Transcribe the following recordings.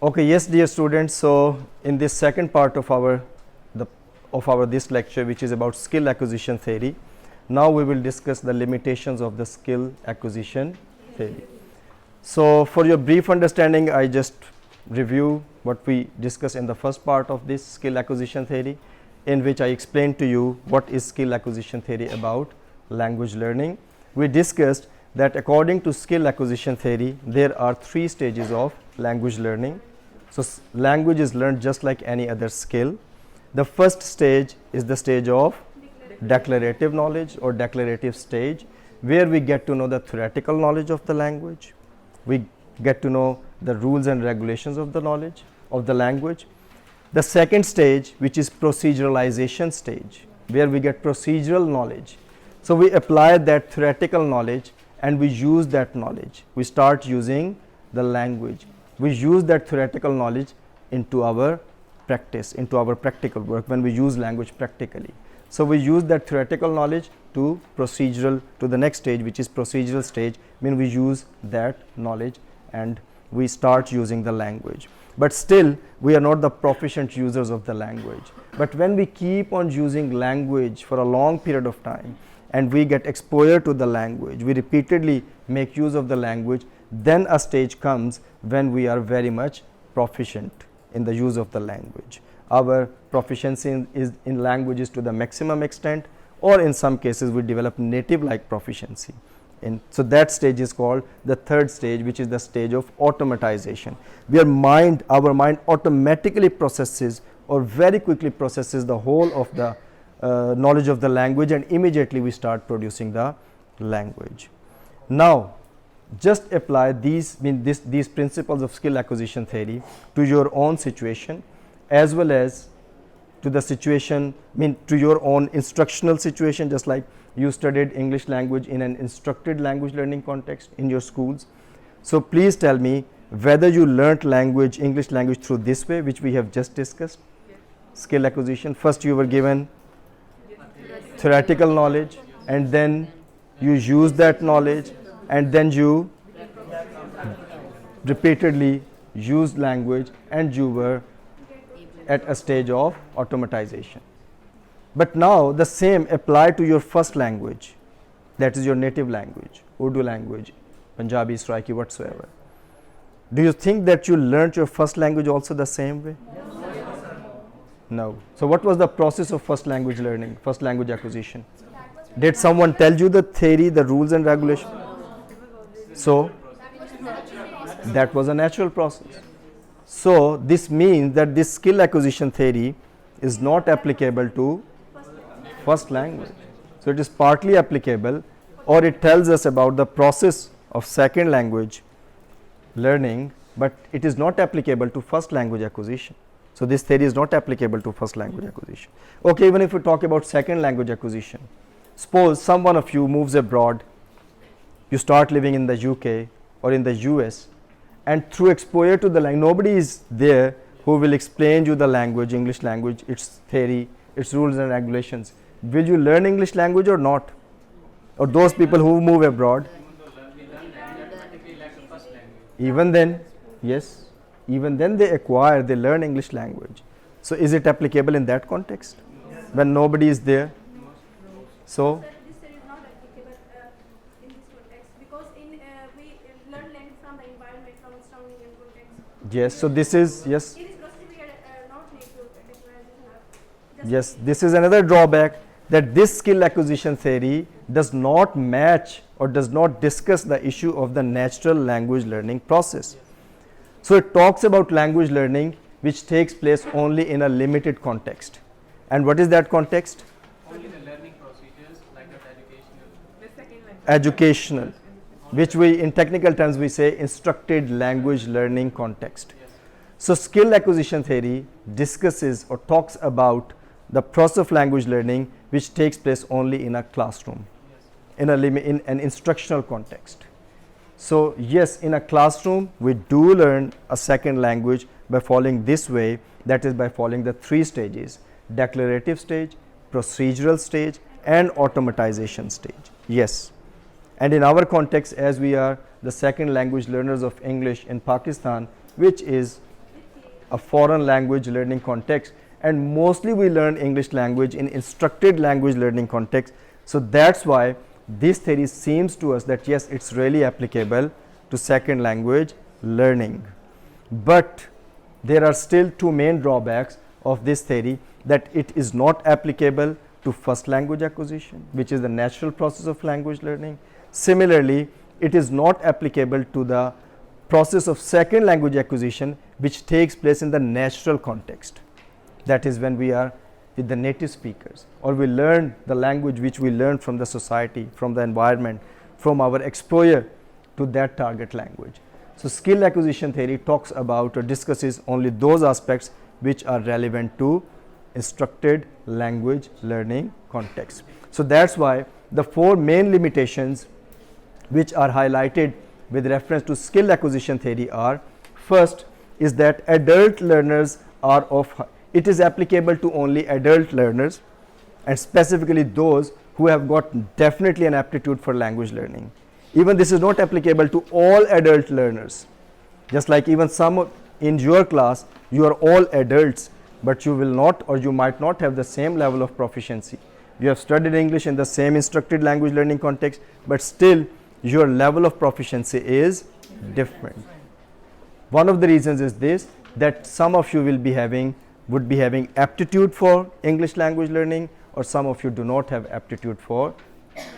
Okay, yes, dear students. So, in this second part of our this lecture, which is about skill acquisition theory, now we will discuss the limitations of the skill acquisition theory. So, for your brief understanding, I just review what we discussed in the first part of this skill acquisition theory, in which I explained to you what is skill acquisition theory about language learning. We discussed that according to skill acquisition theory, there are 3 stages of language learning. So, language is learned just like any other skill. The first stage is the stage of declarative knowledge or declarative stage, where we get to know the theoretical knowledge of the language. We get to know the rules and regulations of the knowledge of the language. The second stage, which is proceduralization stage, where we get procedural knowledge. So, we apply that theoretical knowledge and we use that knowledge. We start using the language. We use that theoretical knowledge into our practice, into our practical work when we use language practically. So, we use that theoretical knowledge to the next stage, which is procedural stage, when we use that knowledge and we start using the language. But still, we are not the proficient users of the language. But when we keep on using language for a long period of time and we get exposure to the language, we repeatedly make use of the language, then a stage comes when we are very much proficient in the use of the language. Our proficiency in language is to the maximum extent, or in some cases we develop native like proficiency. So, that stage is called the third stage, which is the stage of automatization, where our mind automatically processes or very quickly processes the whole of the knowledge of the language, and immediately we start producing the language. Now, just apply these principles of skill acquisition theory to your own situation, as well as to the situation, to your own instructional situation, just like you studied English language in an instructed language learning context in your schools. So, please tell me whether you learnt English language through this way, which we have just discussed. Yes. Skill acquisition. First you were given theoretical knowledge, and then you use that knowledge, and then you repeatedly used language, and you were at a stage of automatization. But now the same apply to your first language, that is your native language, Urdu language, Punjabi, Saraiki, whatsoever. Do you think that you learnt your first language also the same way? No. So, what was the process of first language learning, first language acquisition? Did someone tell you the theory, the rules and regulations? So, that was a natural process. So, this means that this skill acquisition theory is not applicable to first language. So, it is partly applicable, or it tells us about the process of second language learning, but it is not applicable to first language acquisition. So, this theory is not applicable to first language acquisition. Okay, even if we talk about second language acquisition, suppose someone of you moves abroad, you start living in the UK or in the US, and through exposure to the language, nobody is there who will explain you the language, English language, its theory, its rules and regulations. Will you learn English language or not? Or those people who move abroad? Even then, yes, even then they learn English language. So, is it applicable in that context when nobody is there? So, this is not applicable in this context, because we learn language from the environment, from surrounding and context. yes, so this is, yes. In this process, we are not need to technology. Yes, this is another drawback, that this skill acquisition theory does not match or does not discuss the issue of the natural language learning process. So, it talks about language learning which takes place only in a limited context. And what is that context? Only the learning procedures, like the educational, which we in technical terms we say instructed language learning context. Yes. So, skill acquisition theory discusses or talks about the process of language learning which takes place only in a classroom, Yes. in an instructional context. So, yes, in a classroom we do learn a second language by following this way, that is by following the 3 stages: declarative stage, procedural stage, and automatization stage. Yes, and in our context, as we are the second language learners of English in Pakistan, which is a foreign language learning context, and mostly we learn English language in instructed language learning context. So that's why this theory seems to us that yes, it's really applicable to second language learning. But there are still two main drawbacks of this theory, that it is not applicable to first language acquisition, which is the natural process of language learning. Similarly, it is not applicable to the process of second language acquisition, which takes place in the natural context. That is when we are with the native speakers, or we learn the language which we learn from the society, from the environment, from our exposure to that target language. So skill acquisition theory talks about or discusses only those aspects which are relevant to instructed language learning context. So that's why the four main limitations which are highlighted with reference to skill acquisition theory are: first is that adult learners are it is applicable to only adult learners, and specifically those who have got definitely an aptitude for language learning. Even this is not applicable to all adult learners. Just like even some in your class, you are all adults, but you will not, or you might not have the same level of proficiency. You have studied English in the same instructed language learning context, but still your level of proficiency is different. One of the reasons is this, that some of you would be having aptitude for English language learning, or some of you do not have aptitude for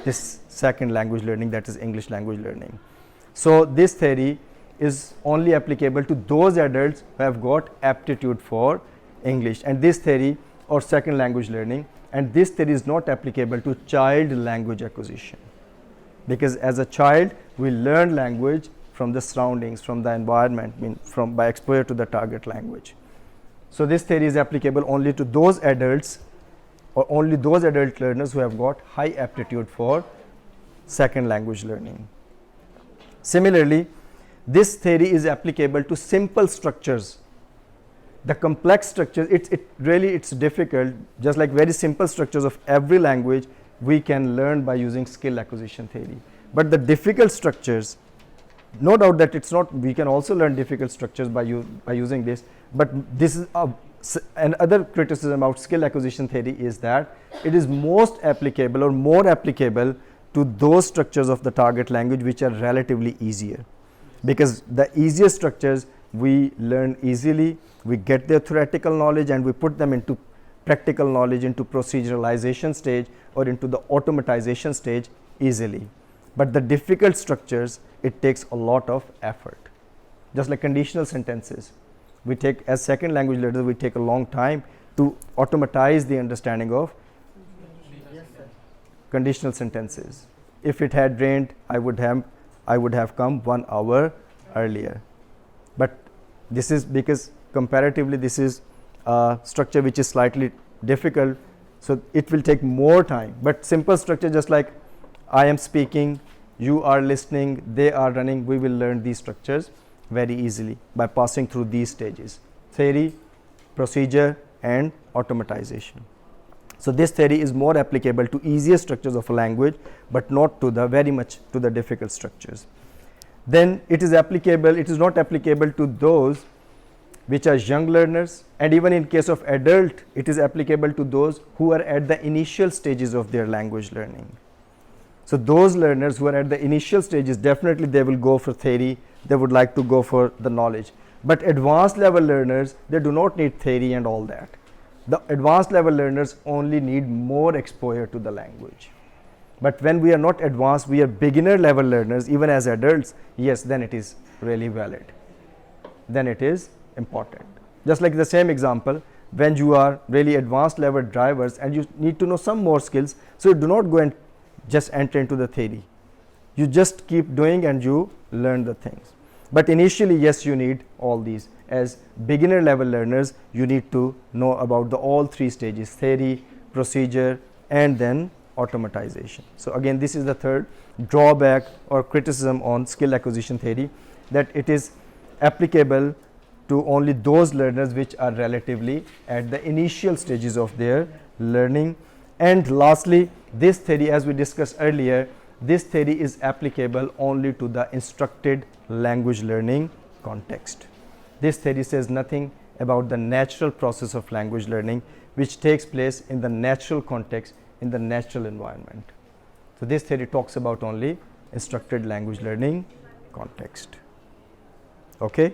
this second language learning, that is English language learning. So this theory is only applicable to those adults who have got aptitude for English and this theory, or second language learning, and this theory is not applicable to child language acquisition, because as a child we learn language from the surroundings, from the environment, by exposure to the target language. So this theory is applicable only to those adults, or only those adult learners who have got high aptitude for second language learning. Similarly, this theory is applicable to simple structures. The complex structures, it's difficult. Just like very simple structures of every language, we can learn by using skill acquisition theory. But the difficult structures, no doubt that it's not, we can also learn difficult structures by using this, but this is another criticism about skill acquisition theory, is that it is most applicable or more applicable to those structures of the target language which are relatively easier, because the easier structures we learn easily, we get their theoretical knowledge and we put them into practical knowledge, into proceduralization stage or into the automatization stage easily. But the difficult structures, it takes a lot of effort. Just like conditional sentences, we take, as second language learners, we take a long time to automatize the understanding of conditional sentences. If it had rained, I would have come 1 hour earlier. But this is because comparatively this is a structure which is slightly difficult, so it will take more time. But simple structure, just like I am speaking, you are listening, they are running, we will learn these structures very easily by passing through these stages: theory, procedure and automatization. So this theory is more applicable to easier structures of a language, but not to the very much to the difficult structures. Then it is not applicable to those which are young learners, and even in case of adult, it is applicable to those who are at the initial stages of their language learning. So those learners who are at the initial stages, definitely they will go for theory, they would like to go for the knowledge. But advanced level learners, they do not need theory and all that. The advanced level learners only need more exposure to the language. But when we are not advanced, we are beginner level learners, even as adults, yes, then it is really valid. Then it is important. Just like the same example, when you are really advanced level drivers and you need to know some more skills, so you do not go and just enter into the theory. You just keep doing and you learn the things. But initially, yes, you need all these. As beginner level learners, you need to know about all three stages: theory, procedure and then automatization. So again, this is the third drawback or criticism on skill acquisition theory, that it is applicable to only those learners which are relatively at the initial stages of their learning. And lastly, this theory, as we discussed earlier, this theory is applicable only to the instructed language learning context. This theory says nothing about the natural process of language learning which takes place in the natural context, in the natural environment. So this theory talks about only instructed language learning context. Okay.